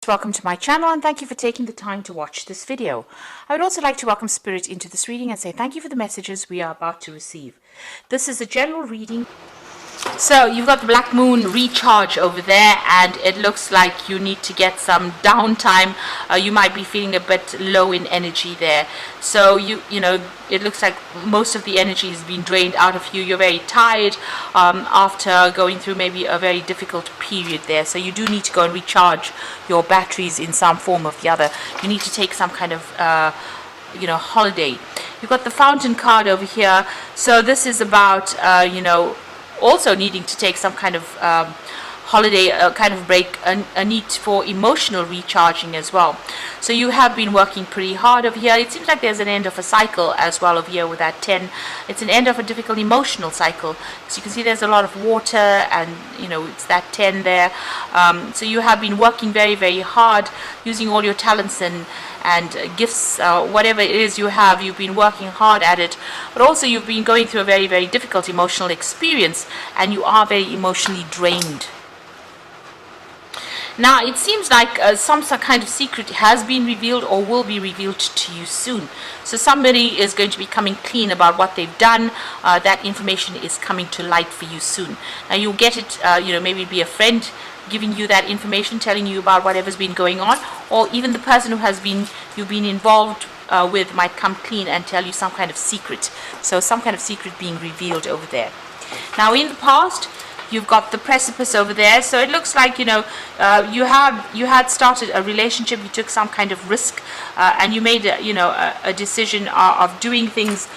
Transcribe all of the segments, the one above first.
Welcome to my channel and thank you for taking the time to watch this video. I would also like to welcome Spirit into this reading and say thank you for the messages we are about to receive. This is a general reading. So you've got the Black Moon recharge over there, and it looks like you need to get some downtime. You might be feeling a bit low in energy there. So you know, it looks like most of the energy has been drained out of you. You're very tired after going through maybe a very difficult period there. So you do need to go and recharge your batteries in some form or the other. You need to take some kind of holiday. You've got the Fountain card over here. So this is about also needing to take some kind of holiday, kind of break, a need for emotional recharging as well. So you have been working pretty hard over here. It seems like there's an end of a cycle as well over here with that 10. It's an end of a difficult emotional cycle. So you can see there's a lot of water, and it's that 10 there. So you have been working very, very hard, using all your talents and gifts, whatever it is you have. You've been working hard at it, but also you've been going through a very, very difficult emotional experience, and you are very emotionally drained. Now it seems like some kind of secret has been revealed or will be revealed to you soon. So somebody is going to be coming clean about what they've done. That information is coming to light for you soon. Now you'll get it, maybe it'll be a friend giving you that information, telling you about whatever's been going on, or even the person who you've been involved with might come clean and tell you some kind of secret. So some kind of secret being revealed over there. Now in the past, you've got the precipice over there. So it looks like you had started a relationship. You took some kind of risk, and you made a decision of doing things.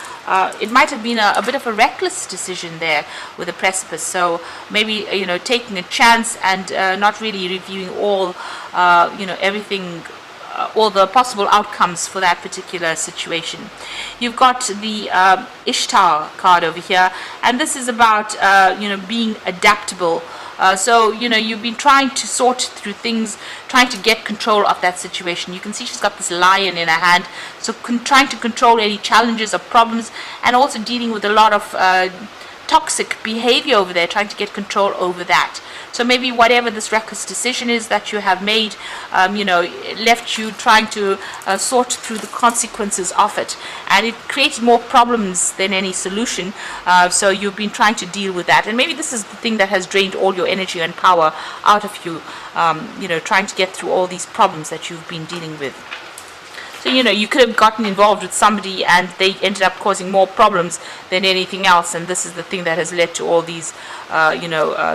It might have been a bit of a reckless decision there with the precipice. So maybe taking a chance and not really reviewing all everything. All the possible outcomes for that particular situation. You've got the Ishtar card over here, and this is about being adaptable. So you've been trying to sort through things, trying to get control of that situation. You can see she's got this lion in her hand, so trying to control any challenges or problems, and also dealing with a lot of toxic behavior over there, trying to get control over that. So maybe whatever this reckless decision is that you have made, left you trying to sort through the consequences of it, and it created more problems than any solution. So you've been trying to deal with that, and maybe this is the thing that has drained all your energy and power out of you. Trying to get through all these problems that you've been dealing with. So you could have gotten involved with somebody and they ended up causing more problems than anything else, and this is the thing that has led to all these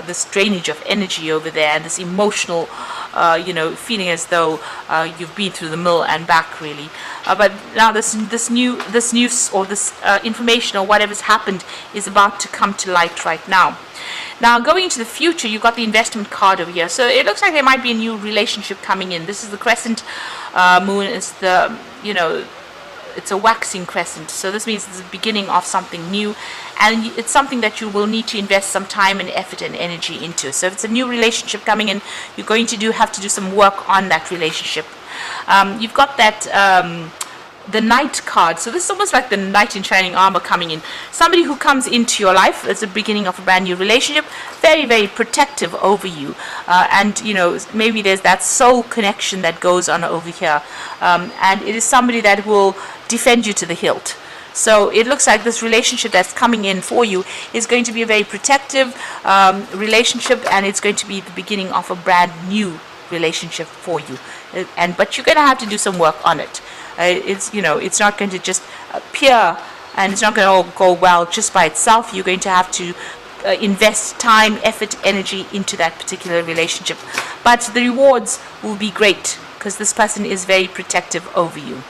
this drainage of energy over there, and this emotional feeling as though you've been through the mill and back, really. But now this news or this information or whatever's happened is about to come to light right now. Now, going into the future, you've got the investment card over here. So it looks like there might be a new relationship coming in. This is the crescent moon. It's the, it's a waxing crescent. So this means it's the beginning of something new. And it's something that you will need to invest some time and effort and energy into. So if it's a new relationship coming in, you're going to have to do some work on that relationship. You've got that... the Knight card. So this is almost like the knight in shining armor coming in. Somebody who comes into your life as the beginning of a brand new relationship, very, very protective over you. And maybe there's that soul connection that goes on over here. And it is somebody that will defend you to the hilt. So it looks like this relationship that's coming in for you is going to be a very protective relationship, and it's going to be the beginning of a brand new relationship for you. But you're going to have to do some work on it. It's not going to just appear, and it's not going to all go well just by itself. You're going to have to invest time, effort, energy into that particular relationship. But the rewards will be great because this person is very protective over you.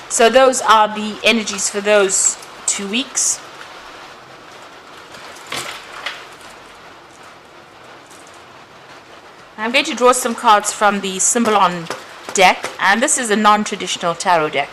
So those are the energies for those 2 weeks. I'm going to draw some cards from the Symbolon deck, and this is a non-traditional tarot deck.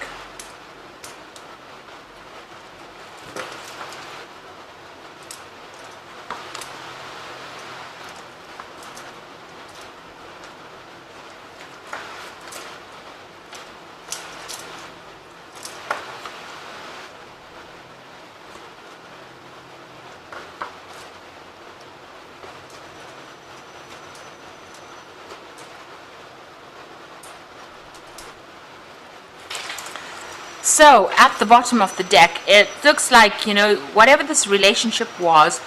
So at the bottom of the deck, it looks like, whatever this relationship was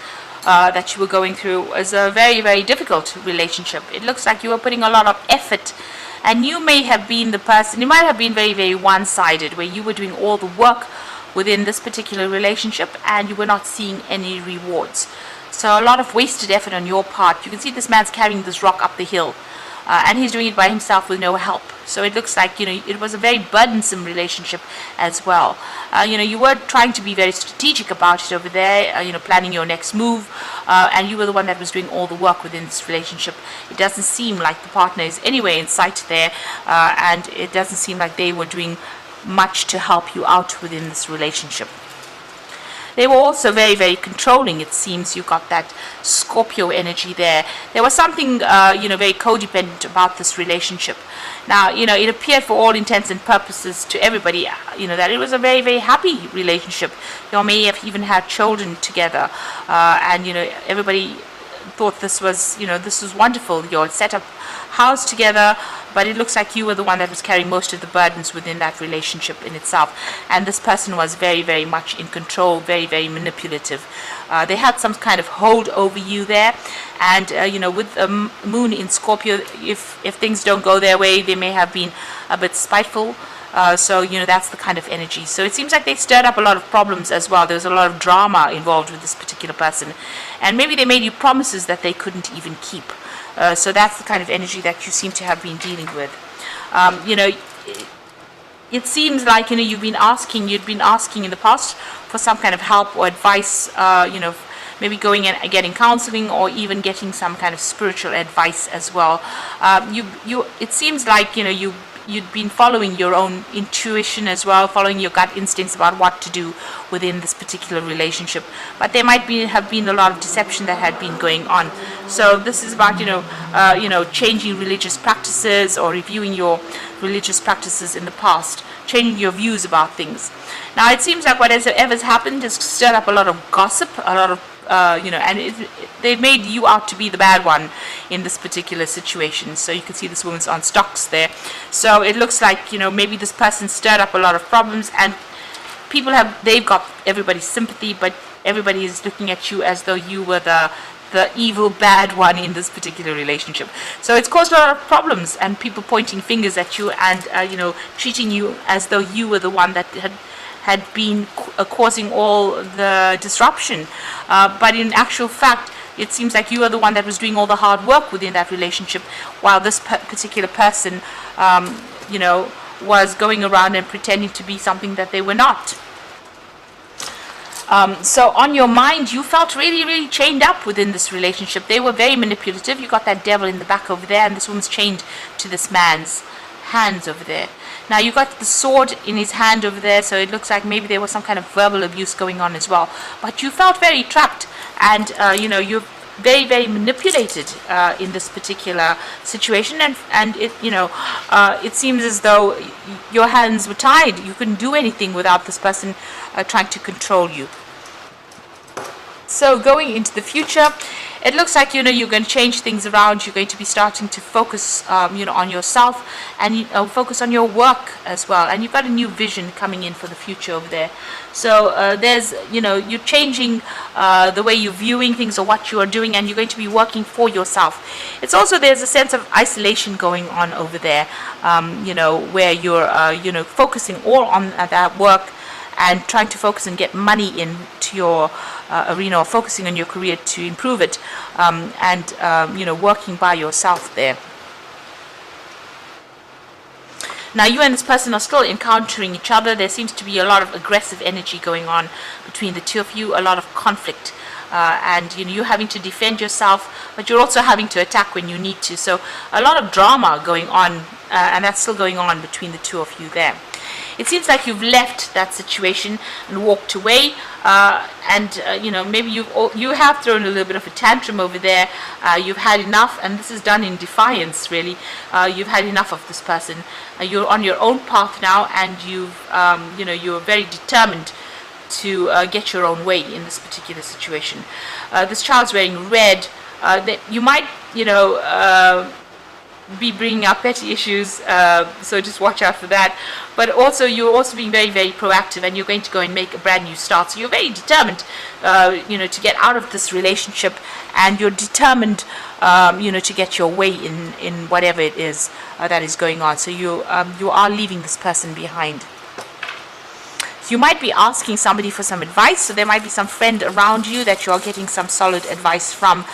that you were going through was a very, very difficult relationship. It looks like you were putting a lot of effort, and you may have been the person, you might have been very, very one-sided, where you were doing all the work within this particular relationship and you were not seeing any rewards. So a lot of wasted effort on your part. You can see this man's carrying this rock up the hill. And he's doing it by himself with no help. So it looks like, it was a very burdensome relationship as well. You were trying to be very strategic about it over there, planning your next move, and you were the one that was doing all the work within this relationship. It doesn't seem like the partner is anywhere in sight there, and it doesn't seem like they were doing much to help you out within this relationship. They were also very, very controlling, it seems. You got that Scorpio energy there. There was something, very codependent about this relationship. Now, it appeared for all intents and purposes to everybody, that it was a very, very happy relationship. You may have even had children together. And, everybody thought this was wonderful. You all set up house together, but it looks like you were the one that was carrying most of the burdens within that relationship in itself. And this person was very, very much in control, very, very manipulative. They had some kind of hold over you there. And, with the moon in Scorpio, if things don't go their way, they may have been a bit spiteful. So, that's the kind of energy. So it seems like they stirred up a lot of problems as well. There was a lot of drama involved with this particular person. And maybe they made you promises that they couldn't even keep. So that's the kind of energy that you seem to have been dealing with. It seems like, you'd been asking in the past for some kind of help or advice, maybe going and getting counseling or even getting some kind of spiritual advice as well. It seems like, you'd been following your own intuition as well, following your gut instincts about what to do within this particular relationship. But there might have been a lot of deception that had been going on. So this is about, changing religious practices or reviewing your religious practices in the past, changing your views about things. Now, it seems like whatever's happened has stirred up a lot of gossip, a lot of they've made you out to be the bad one in this particular situation. So you can see this woman's on stocks there. So it looks like, maybe this person stirred up a lot of problems, and they've got everybody's sympathy, but everybody is looking at you as though you were the evil bad one in this particular relationship. So it's caused a lot of problems, and people pointing fingers at you and treating you as though you were the one that had been causing all the disruption. But in actual fact, it seems like you are the one that was doing all the hard work within that relationship, while this particular person, was going around and pretending to be something that they were not. So on your mind, you felt really, really chained up within this relationship. They were very manipulative. You got that devil in the back over there, and this woman's chained to this man's hands over there. Now, you got the sword in his hand over there, so it looks like maybe there was some kind of verbal abuse going on as well. But you felt very trapped, and, you're very, very manipulated in this particular situation. And it seems as though your hands were tied. You couldn't do anything without this person trying to control you. So going into the future, it looks like, you're going to change things around. You're going to be starting to focus, on yourself and focus on your work as well. And you've got a new vision coming in for the future over there. So you're changing the way you're viewing things or what you are doing, and you're going to be working for yourself. It's also, there's a sense of isolation going on over there, where you're, focusing all on that work and trying to focus and get money into your arena, or focusing on your career to improve it, and working by yourself there. Now, you and this person are still encountering each other. There seems to be a lot of aggressive energy going on between the two of you, a lot of conflict. And you're having to defend yourself, but you're also having to attack when you need to. So a lot of drama going on, and that's still going on between the two of you there. It seems like you've left that situation and walked away, maybe you have thrown a little bit of a tantrum over there. You've had enough, and this is done in defiance, really. You've had enough of this person. You're on your own path now, and you're very determined to get your own way in this particular situation. This child's wearing red. That you might, be bringing up petty issues, so just watch out for that. But also, you're also being very, very proactive, and you're going to go and make a brand new start. So you're very determined, to get out of this relationship, and you're determined, to get your way in whatever it is that is going on. So you are leaving this person behind. You might be asking somebody for some advice, so there might be some friend around you that you're getting some solid advice from.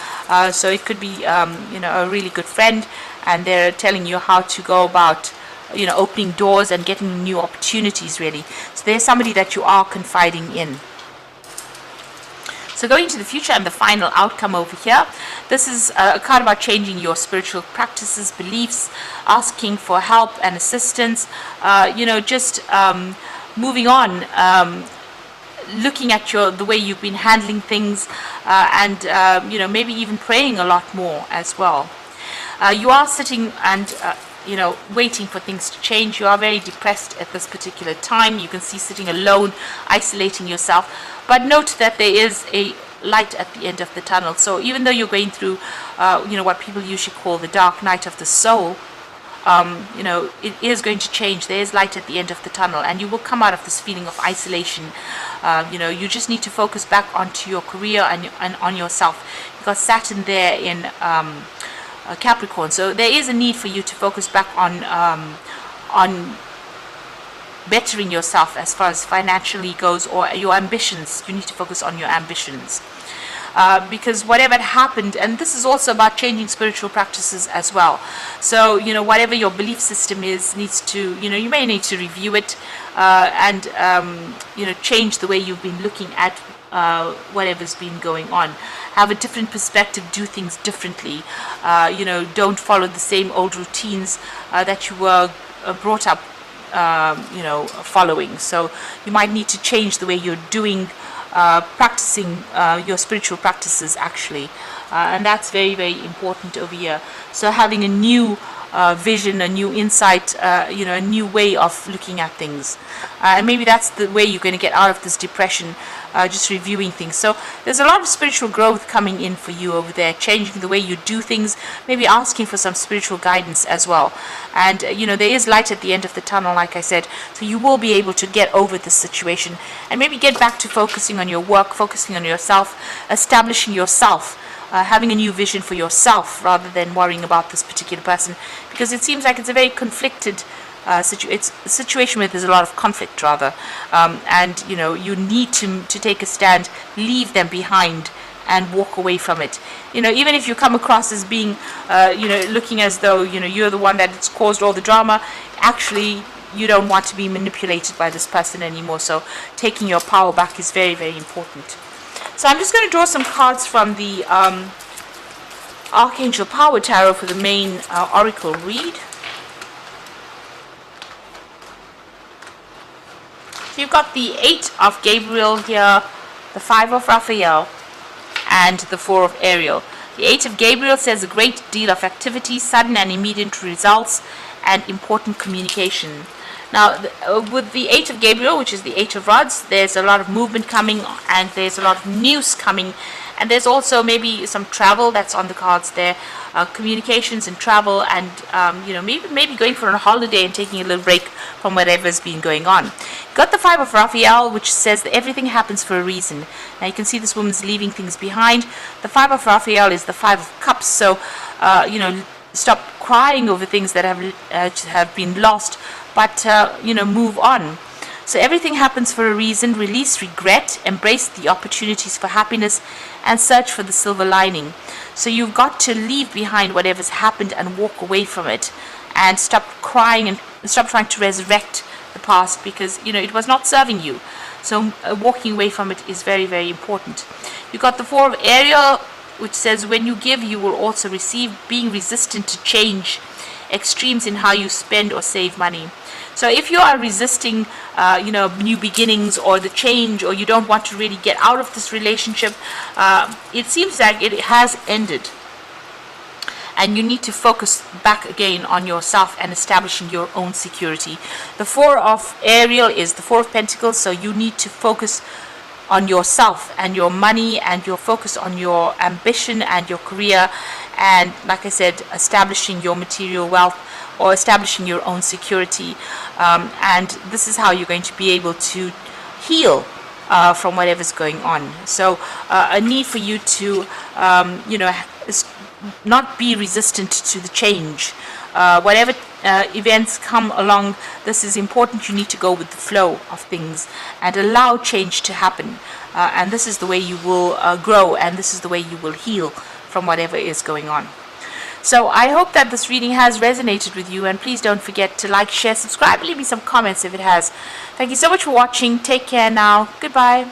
So it could be, a really good friend, and they're telling you how to go about, opening doors and getting new opportunities, really. So there's somebody that you are confiding in. So going to the future and the final outcome over here, this is a card about changing your spiritual practices, beliefs, asking for help and assistance, moving on, looking at the way you've been handling things, and maybe even praying a lot more as well. You are sitting and waiting for things to change. You are very depressed at this particular time. You can see sitting alone, isolating yourself. But note that there is a light at the end of the tunnel. So even though you're going through, what people usually call the dark night of the soul, it is going to change. There is light at the end of the tunnel, and you will come out of this feeling of isolation. You just need to focus back onto your career and on yourself, because Saturn there in Capricorn. So there is a need for you to focus back on bettering yourself as far as financially goes, or your ambitions. You need to focus on your ambitions. Because whatever happened, and this is also about changing spiritual practices as well. So, whatever your belief system is, needs to, you may need to review it, and, change the way you've been looking at whatever's been going on. Have a different perspective, do things differently. Don't follow the same old routines that you were brought up, following. So you might need to change the way you're doing, practicing your spiritual practices, actually. And that's very, very important over here. So having a new vision, a new insight, a new way of looking at things. And maybe that's the way you're going to get out of this depression, just reviewing things. So there's a lot of spiritual growth coming in for you over there, changing the way you do things, maybe asking for some spiritual guidance as well. And, there is light at the end of the tunnel, like I said, so you will be able to get over this situation and maybe get back to focusing on your work, focusing on yourself, establishing yourself. Having a new vision for yourself rather than worrying about this particular person, because it seems like it's a very conflicted it's a situation where there's a lot of conflict, rather, and you need to take a stand, leave them behind, and walk away from it. Even if you come across as being looking as though you're the one that's caused all the drama, actually you don't want to be manipulated by this person anymore. So taking your power back is very, very important. So I'm just going to draw some cards from the Archangel Power Tarot for the main oracle read. So you've got the 8 of Gabriel here, the 5 of Raphael, and the 4 of Ariel. The 8 of Gabriel says a great deal of activity, sudden and immediate results, and important communication. Now, with the 8 of Gabriel, which is the 8 of Rods, there's a lot of movement coming, and there's a lot of news coming, and there's also maybe some travel that's on the cards there, communications and travel, and maybe going for a holiday and taking a little break from whatever's been going on. Got the 5 of Raphael, which says that everything happens for a reason. Now you can see this woman's leaving things behind. The 5 of Raphael is the 5 of Cups, so stop crying over things that have been lost, but move on. So everything happens for a reason. Release regret, embrace the opportunities for happiness, and search for the silver lining. So you've got to leave behind whatever's happened and walk away from it, and stop crying and stop trying to resurrect the past, because it was not serving you. So walking away from it is very, very important. You've got the 4 of Ariel, which says when you give, you will also receive, being resistant to change, extremes in how you spend or save money. So if you are resisting, new beginnings or the change, or you don't want to really get out of this relationship, it seems like it has ended. And you need to focus back again on yourself and establishing your own security. The 4 of Ariel is the 4 of Pentacles, so you need to focus on yourself and your money, and your focus on your ambition and your career, and, like I said, establishing your material wealth or establishing your own security. And this is how you're going to be able to heal from whatever's going on. So a need for you to, not be resistant to the change. Whatever events come along, this is important. You need to go with the flow of things and allow change to happen. And this is the way you will grow, and this is the way you will heal from whatever is going on. So I hope that this reading has resonated with you, and please don't forget to like, share, subscribe, leave me some comments if it has. Thank you so much for watching. Take care now. Goodbye.